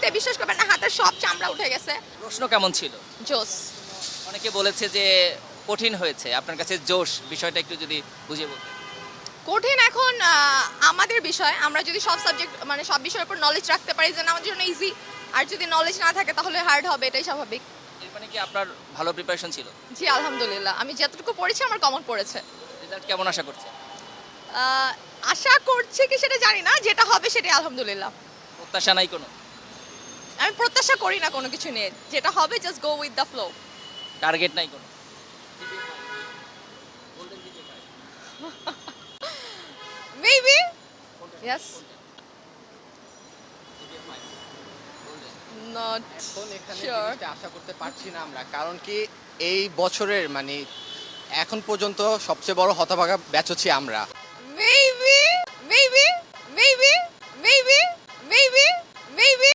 দেখতে বিশ্বাস করবেন না হাতের সব চামড়া উঠে গেছে। প্রশ্ন কেমন ছিল? জোস। অনেকে বলেছে যে কঠিন হয়েছে, আপনার কাছে জোশ বিষয়টা একটু যদি বুঝিয়ে বলতেন। কঠিন এখন আমাদের বিষয়, আমরা যদি সব সাবজেক্ট মানে সব বিষয়ের উপর নলেজ রাখতে পারি যেন আমাদের জন্য ইজি, আর যদি নলেজ না থাকে তাহলে হার্ড হবে, এটাই স্বাভাবিক। এর মানে কি আপনার ভালো প্রিপারেশন ছিল? জি আলহামদুলিল্লাহ, আমি যতটুকু পড়েছি আমার কমন পড়েছে। রেজাল্ট কেমন আশা করছেন? আশা করছি কি সেটা জানি না, যেটা হবে সেটাই আলহামদুলিল্লাহ। প্রত্যাশা নাই কোনো? আমি প্রত্যাশা করি না কোনো কিছু নিয়ে, যেটা হবে just go with the flow. Target নাই কোনো? মেবি ইয়েস, নট এখন এখানে শিওর। জিনিসটা আশা করতে পারছি না আমরা, কারণ কি এই বছরের মানে এখন পর্যন্ত সবচেয়ে বড় হতভাগা ব্যাচ হচ্ছি আমরা।